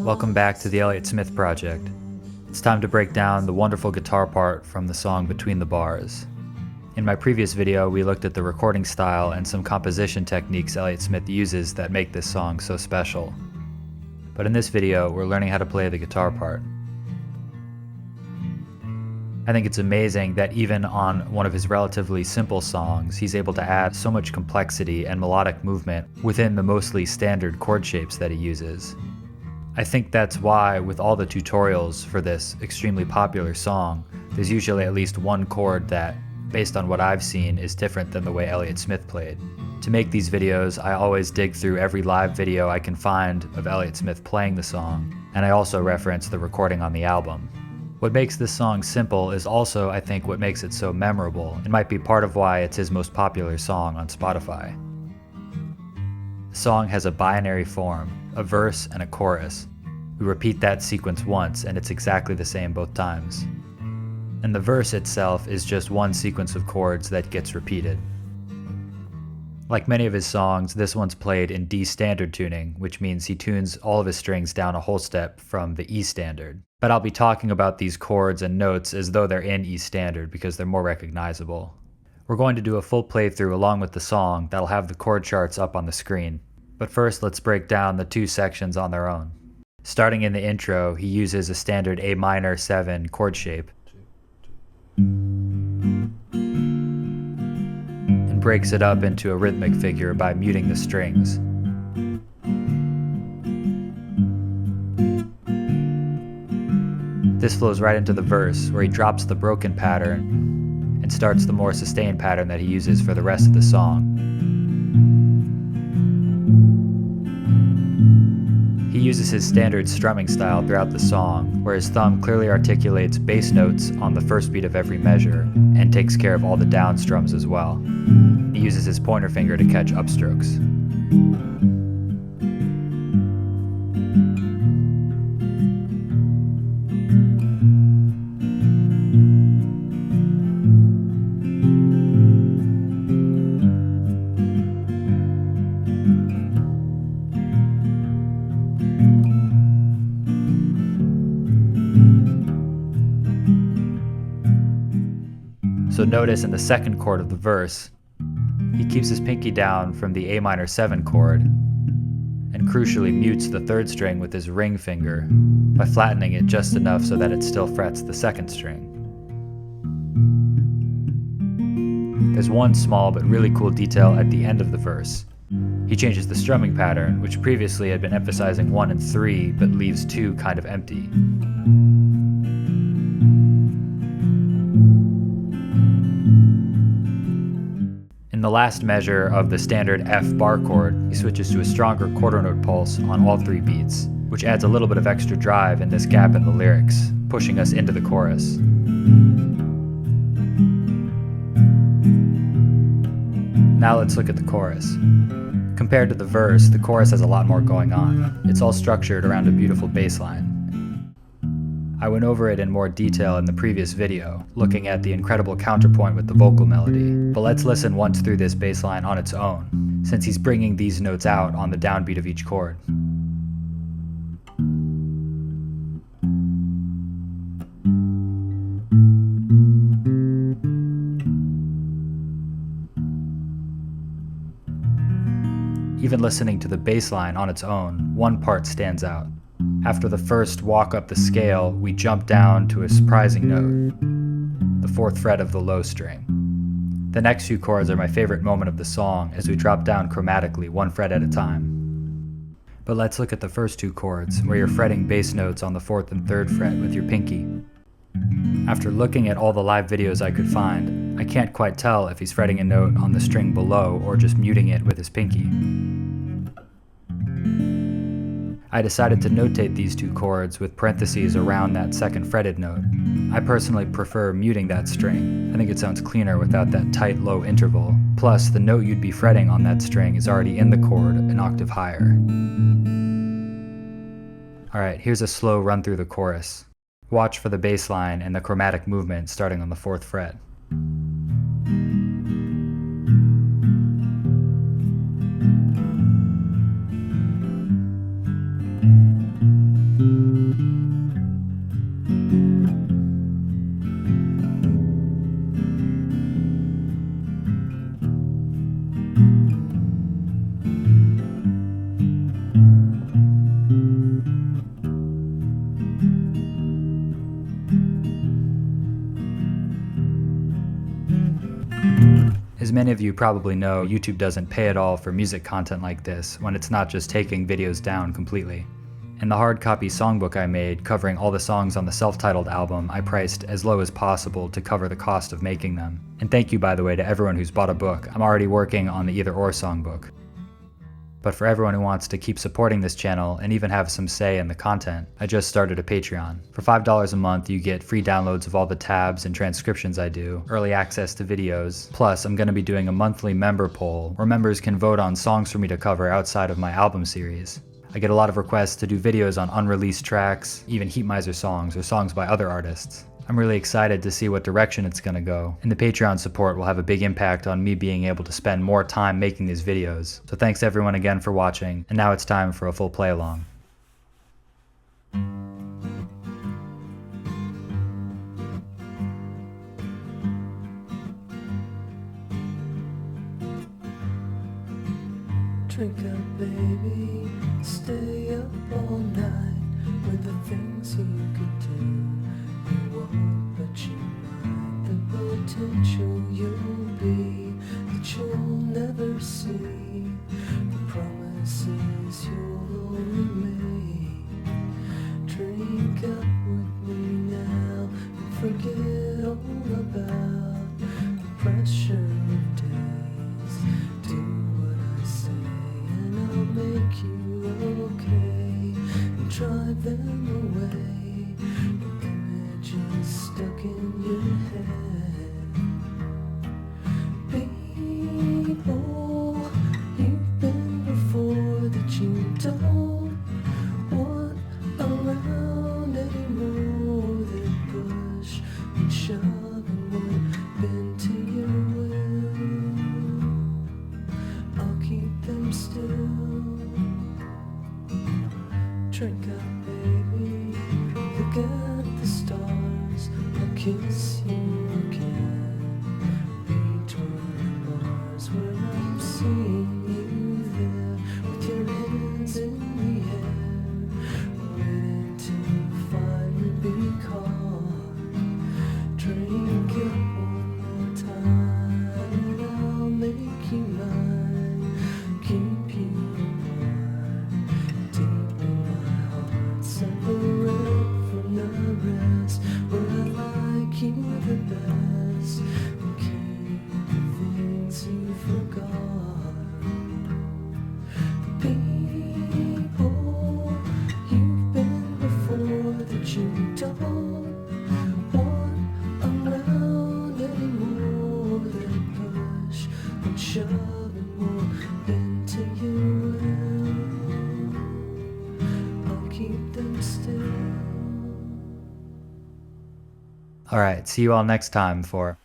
Welcome back to the Elliott Smith Project. It's time to break down the wonderful guitar part from the song Between the Bars. In my previous video, we looked at the recording style and some composition techniques Elliott Smith uses that make this song so special. But in this video, we're learning how to play the guitar part. I think it's amazing that even on one of his relatively simple songs, he's able to add so much complexity and melodic movement within the mostly standard chord shapes that he uses. I think that's why, with all the tutorials for this extremely popular song, there's usually at least one chord that, based on what I've seen, is different than the way Elliott Smith played. To make these videos, I always dig through every live video I can find of Elliott Smith playing the song, and I also reference the recording on the album. What makes this song simple is also, I think, what makes it so memorable, and might be part of why it's his most popular song on Spotify. The song has a binary form, a verse and a chorus. We repeat that sequence once, and it's exactly the same both times. And the verse itself is just one sequence of chords that gets repeated. Like many of his songs, this one's played in D standard tuning, which means he tunes all of his strings down a whole step from the E standard. But I'll be talking about these chords and notes as though they're in E standard because they're more recognizable. We're going to do a full playthrough along with the song that'll have the chord charts up on the screen. But first, let's break down the two sections on their own. Starting in the intro, he uses a standard A minor 7 chord shape and breaks it up into a rhythmic figure by muting the strings. This flows right into the verse, where he drops the broken pattern and starts the more sustained pattern that he uses for the rest of the song. He uses his standard strumming style throughout the song, where his thumb clearly articulates bass notes on the first beat of every measure, and takes care of all the down strums as well. He uses his pointer finger to catch upstrokes. So notice in the second chord of the verse, he keeps his pinky down from the A minor 7 chord and crucially mutes the third string with his ring finger by flattening it just enough so that it still frets the second string. There's one small but really cool detail at the end of the verse. He changes the strumming pattern, which previously had been emphasizing 1 and 3 but leaves 2 kind of empty. In the last measure of the standard F bar chord, he switches to a stronger quarter note pulse on all 3 beats, which adds a little bit of extra drive in this gap in the lyrics, pushing us into the chorus. Now let's look at the chorus. Compared to the verse, the chorus has a lot more going on. It's all structured around a beautiful bass line. I went over it in more detail in the previous video, looking at the incredible counterpoint with the vocal melody, but let's listen once through this bass line on its own, since he's bringing these notes out on the downbeat of each chord. Even listening to the bass line on its own, one part stands out. After the first walk up the scale, we jump down to a surprising note, the 4th fret of the low string. The next few chords are my favorite moment of the song as we drop down chromatically 1 fret at a time. But let's look at the first 2 chords, where you're fretting bass notes on the 4th and 3rd fret with your pinky. After looking at all the live videos I could find, I can't quite tell if he's fretting a note on the string below or just muting it with his pinky. I decided to notate these 2 chords with parentheses around that 2nd fretted note. I personally prefer muting that string. I think it sounds cleaner without that tight low interval. Plus, the note you'd be fretting on that string is already in the chord an octave higher. Alright, here's a slow run through the chorus. Watch for the bass line and the chromatic movement starting on the 4th fret. many of you probably know, YouTube doesn't pay at all for music content like this when it's not just taking videos down completely. And the hard copy songbook I made, covering all the songs on the self-titled album, I priced as low as possible to cover the cost of making them. And thank you, by the way, to everyone who's bought a book. I'm already working on the Either Or songbook. But for everyone who wants to keep supporting this channel and even have some say in the content, I just started a Patreon. For $5 a month, you get free downloads of all the tabs and transcriptions I do, early access to videos, plus I'm going to be doing a monthly member poll where members can vote on songs for me to cover outside of my album series. I get a lot of requests to do videos on unreleased tracks, even Heat Miser songs or songs by other artists. I'm really excited to see what direction it's gonna go, and the Patreon support will have a big impact on me being able to spend more time making these videos. So thanks everyone again for watching, and now it's time for a full play along. Drink up, baby, stay up all night with the things you could do. You won't, but you might. The potential you'll be that you'll never see. The promises you'll only make. Drink up with me now and forget all about the pressure of days. Do what I say and I'll make you okay and drive them away. The images stuck in your head. People you've been before that you don't want around anymore. That push and shove and won't bend to your will. I'll keep them still. Drink up, baby, look at the stars. I'll kiss you again. Between bars where I'm seeing you there, with your hands in the air, waiting to finally be caught. Drink up one more time and I'll make you mine. Keep you warm, deep in my heart, separate from the rest, where I like you the best, and keep the things you forgot. People you've been before that you don't want around anymore. That push and shove and won't bend to your will. I'll keep them still. Alright, see you all next time for